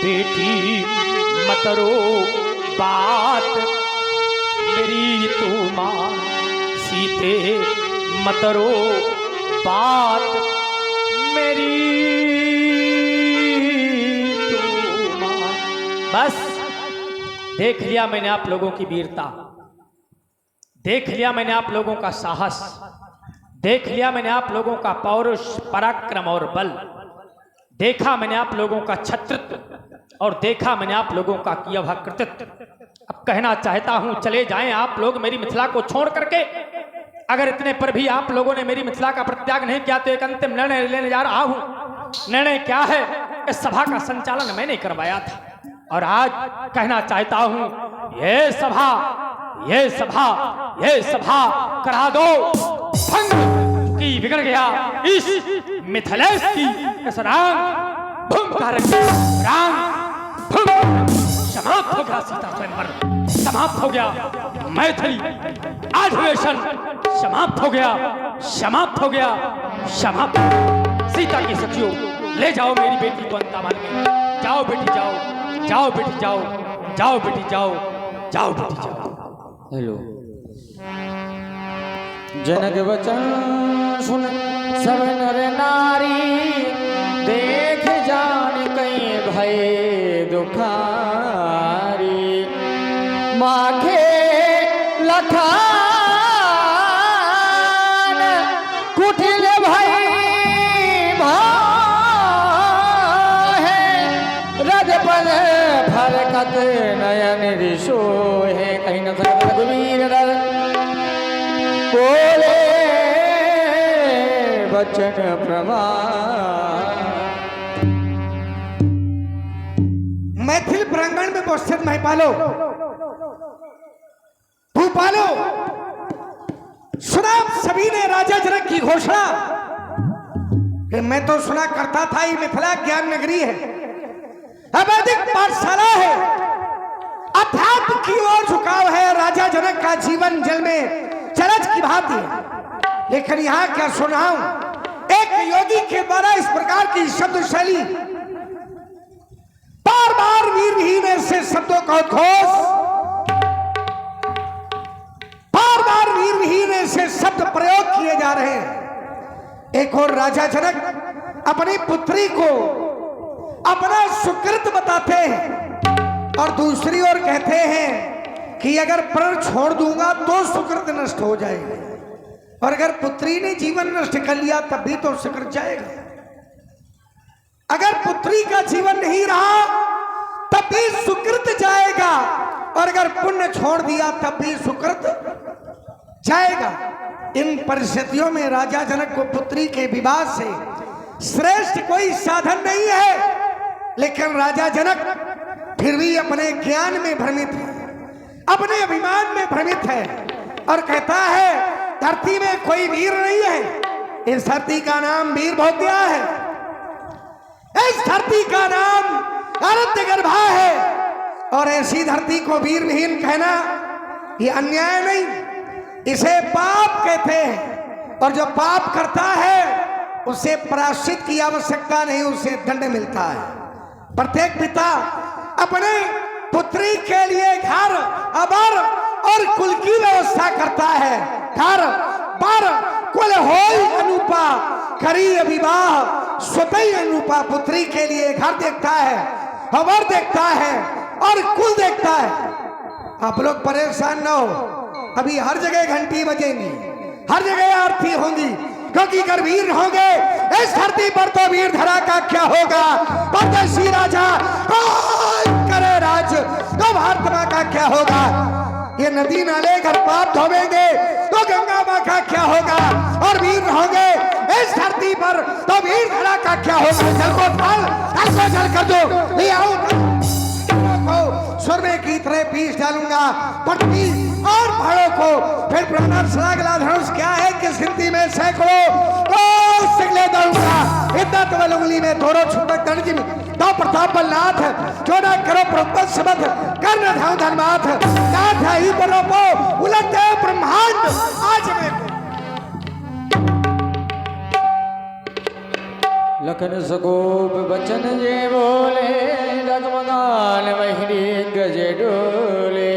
बेटी मत रो, बात मेरी तू मान। सीते मत रो, बात मेरी तू मान। बस देख लिया मैंने आप लोगों की वीरता, देख लिया मैंने आप लोगों का साहस, देख लिया मैंने आप लोगों का पौरुष, पराक्रम और बल, देखा मैंने आप लोगों का छत्रत्व और देखा मैंने आप लोगों का किया हुआ कृतित्व। अब कहना चाहता हूं चले जाएं आप लोग मेरी मिथिला को छोड़ करके। अगर इतने पर भी आप लोगों ने मेरी मिथिला का परित्याग नहीं किया तो एक अंतिम निर्णय लेने जा रहा हूं। निर्णय क्या है? इस सभा का संचालन मैंने करवाया था और आज कहना चाहता हूं ये सभा करा दो भंग की बिगड़ गया इस मिथिलेश की इस रांग समाप्त हो गया। सीता स्वयंवर समाप्त हो गया, मैथिली अधिवेशन समाप्त हो गया, समाप्त हो गया, समाप्त। सीता की सखियों ले जाओ मेरी बेटी को अंतामान में। जाओ बेटी जाओ, जाओ बेटी जाओ, जाओ बेटी जाओ, जाओ बेटी जाओ। हेलो जनक वचन सुन सब नर नारी, देख जान कहीं भय दुखारी। माखे लखान कुटिल भय रजपन फरकत नयन ऋषो है। कहीं न कहीं रघुवीर बोले बचन प्रमाण। मैथिल प्रांगण में उपस्थित महिपालो, भूपालो, सुना सभी ने राजा जनक की घोषणा कि मैं तो सुना करता था ये मिथिला ज्ञान नगरी है, अवैदिक पाठशाला है, अध्यात्म की ओर झुकाव है, राजा जनक का जीवन जल में चरज की भांति है। लेकिन यहां क्या सुनाऊं, एक योगी के द्वारा इस प्रकार की शब्द शैली, बार बार वीर विहीन ऐसे शब्दों का उद्घोष, बार बार वीर विहीन ऐसे शब्द प्रयोग किए जा रहे हैं। एक और राजा जनक अपनी पुत्री को अपना सुकृत बताते हैं और दूसरी ओर कहते हैं कि अगर प्रण छोड़ दूंगा तो सुकृत नष्ट हो जाएगा, और अगर पुत्री ने जीवन नष्ट कर लिया तब भी तो सुकृत जाएगा। अगर पुत्री का जीवन नहीं रहा तब भी सुकृत जाएगा, और अगर पुण्य छोड़ दिया तब भी सुकृत जाएगा। इन परिस्थितियों में राजा जनक को पुत्री के विवाह से श्रेष्ठ कोई साधन नहीं है, लेकिन राजा जनक फिर भी अपने ज्ञान में भ्रमित है, अपने अभिमान में भ्रमित है, और कहता है धरती में कोई वीर नहीं है, इस धरती का नाम वीर भोग्या है, इस धरती का नाम आराध्य गर्भा है, और ऐसी धरती को वीर विहीन कहना ये अन्याय नहीं, इसे पाप कहते हैं, और जो पाप करता है उसे प्रायश्चित की आवश्यकता नहीं, उसे दंड मिलता है। प्रत्येक पिता अपने पुत्री के लिए घर, अबर और कुल की व्यवस्था करता है। घर बर कुल होई अनुपा, करी विवाह स्वतः अनुपा। पुत्री के लिए घर देखता है, अबर देखता है और कुल देखता है। आप लोग परेशान ना हो, अभी हर जगह घंटी बजेंगी, हर जगह आरती होंगी, क्योंकि अगर वीर होंगे इस धरती पर तो वीर धरा का क्या होगा। परदेशी राजा करे राज तो भारत माँ का क्या होगा। ये नदी नाले घर पाप धोवेंगे तो गंगा माँ का क्या होगा, और वीर होंगे इस धरती पर तो वीर धरा का क्या होगा। जल को थाल जल कर दो, ले आओ सुर में की तरह पीस डालूंगा पटनी और पहाड़ों को। फिर ब्रह्मास्त्र धनुष क्या है कि सिंधी में सैकड़ों सिगले दौड़ूंगा। इतना तो उंगली में थोड़ो छुपक दंड तो प्रताप बलनाथ, चौदह करो प्रपत शब्द कर्ण धाम धनमाथ, नाथ ही बरोपो उलटे ब्रह्मांड आज में। लखन सकोप बचन जे बोले, डगमगान महिरी गजे डोले,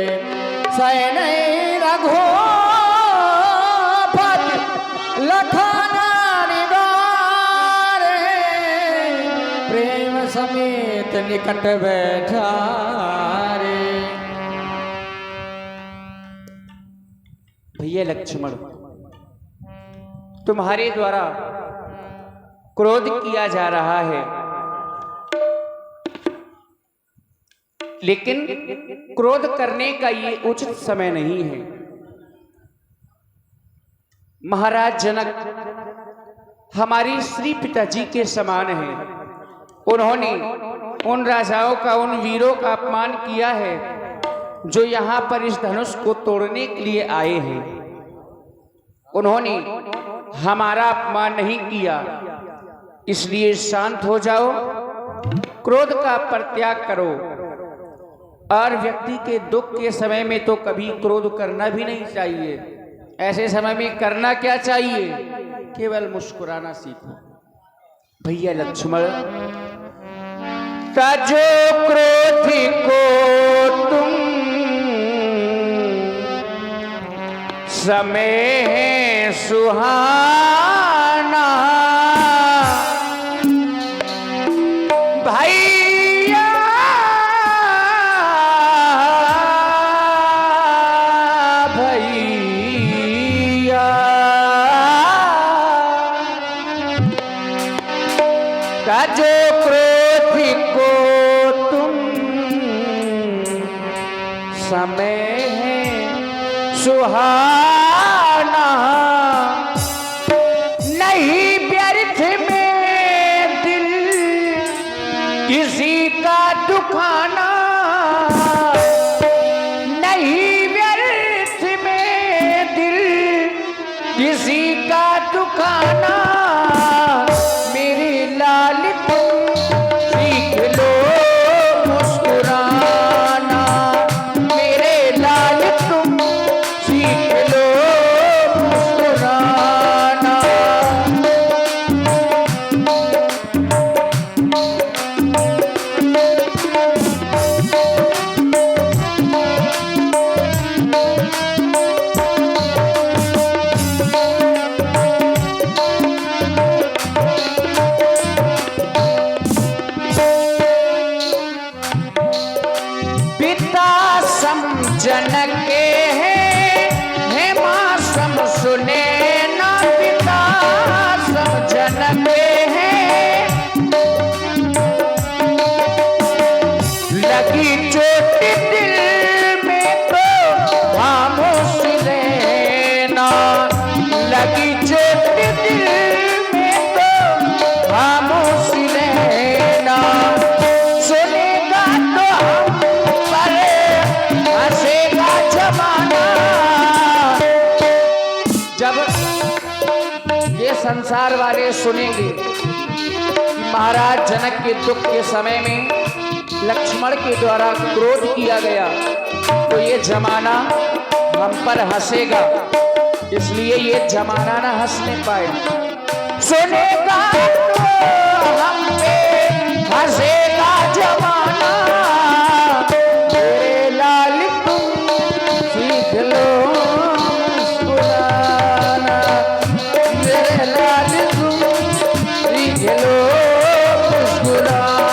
सैन रघो पद लखना निवारे, प्रेम समेत निकट बैठा रे। भैया लक्ष्मण, तुम्हारे द्वारा क्रोध किया जा रहा है, लेकिन क्रोध करने का ये उचित समय नहीं है। महाराज जनक हमारे श्री पिताजी के समान हैं। उन्होंने उन राजाओं का, उन वीरों का अपमान किया है जो यहाँ पर इस धनुष को तोड़ने के लिए आए हैं। उन्होंने हमारा अपमान नहीं किया, इसलिए शांत हो जाओ, क्रोध का परित्याग करो। और व्यक्ति के दुख के समय में तो कभी क्रोध करना भी नहीं चाहिए। ऐसे समय में करना क्या चाहिए, केवल मुस्कुराना सीखो। भैया लक्ष्मण, ताजो क्रोधी को तुम समय सुहाना, भैया भैया ताजो क्रोधी को तुम समय सुहाना, नहीं किसी का दुखाना नहीं व्यर्थ में दिल, किसी का दुखाना मेरे लाल तुम सीख लो मुस्कुराना, मेरे लाल तुम सीख लो मुस्कुराना। पिता समझन के हैं माँ सम सुने ना, पिता समझन के हैं। लगी चोट दिल में तो खामोश रहना, लगी चोट दिल में तो खामोश रहना। सुनेगा तो हम पर हंसेगा जमाना। जब ये संसार वाले सुनेंगे कि महाराज जनक के दुख के समय में लक्ष्मण के द्वारा क्रोध किया गया, तो ये जमाना हम पर हंसेगा, इसलिए ये जमाना ना हंसने पाए। सुनेगा तो हम पे हंसेगा जमाना, मेरे लाल तुम सीख लो मुस्कुराना, मेरे लाल तुम सीख लो मुस्कुराना।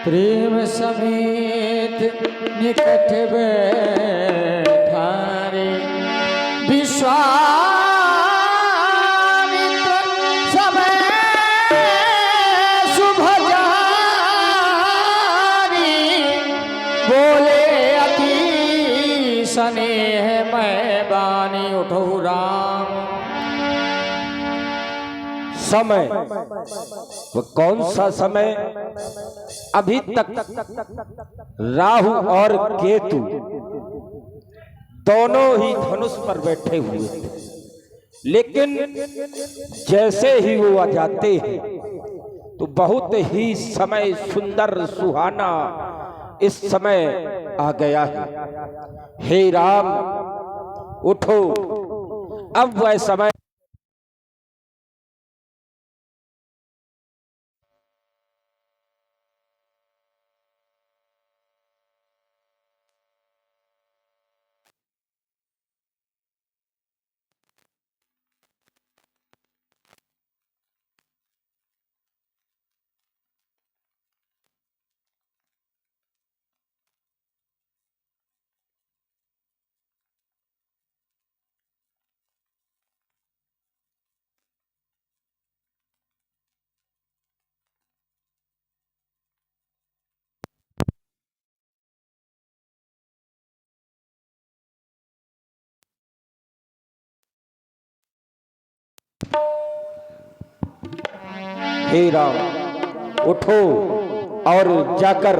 प्रेम समेत निकट बैठा रे विश्वामित्र समय शुभ जानी बोले अति स्नेह मैं बानी उठो राम। समय वो कौन सा समय? अभी तक राहु और केतु दोनों ही धनुष पर बैठे हुए थे, लेकिन जैसे ही वो आ जाते हैं तो बहुत ही समय सुंदर सुहाना इस समय आ गया है। हे राम उठो, अब वह समय हे राम उठो और जाकर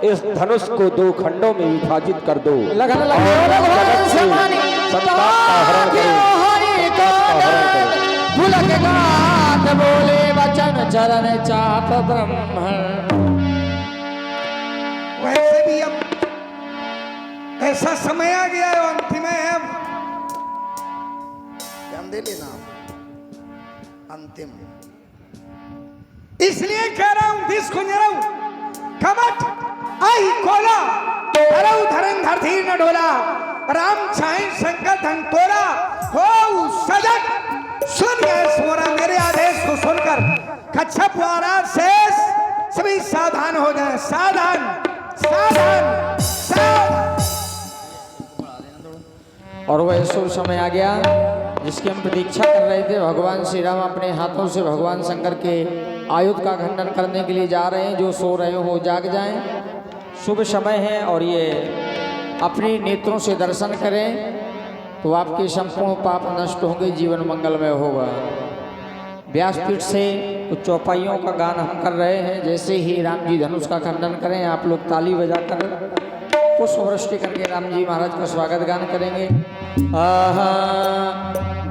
इस धनुष को 2 खंडों में विभाजित कर दो। लगन लगे भगवान समानी संताप का हरण करो। भुलक गात बोले वचन चरण चाप ब्रह्मण। वैसे भी अब ऐसा समय आ गया है, अंतिम है। अब ध्यान दे लेना, अंतिम। इसलिए कह रहा हूं, दिस कुंजरऊ कमट आई कोला धरऊ धरन धरती न डोला, राम छाई शंकर धन तोरा हो सजग। सुन गए सोरा मेरे आदेश को सुनकर कच्छप वारा शेष सभी सावधान हो जाए। सावधान सावधान सावधान। और वह शुभ समय आ गया जिसकी हम प्रतीक्षा कर रहे थे। भगवान श्री राम अपने हाथों से भगवान शंकर के आयुध का खंडन करने के लिए जा रहे हैं। जो सो रहे हो वो जाग जाएं, शुभ समय है। और ये अपने नेत्रों से दर्शन करें तो आपके संपूर्ण पाप नष्ट होंगे, जीवन मंगलमय होगा। व्यासपीठ से कुछ चौपाइयों का गान हम कर रहे हैं। जैसे ही राम जी धनुष का खंडन करें, आप लोग ताली बजाकर पुष्प वृष्टि करके राम जी महाराज का स्वागत गान करेंगे। आहा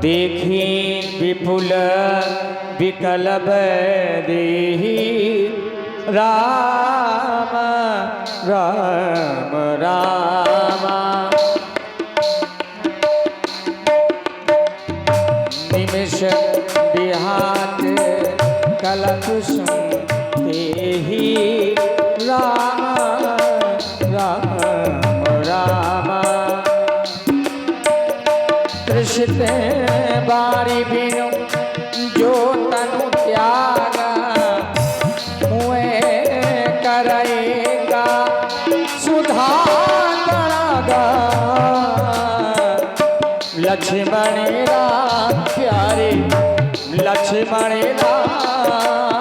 देखी विपुल विकल देही राम राम राम। निमिष बिहात कलकुश देही राम राम राम। कृष्ण बारी बिनु जो तनु त्यागा, मुए करेगा सुधा गणगा। लक्ष्मण राम प्यारे लक्ष्मण राम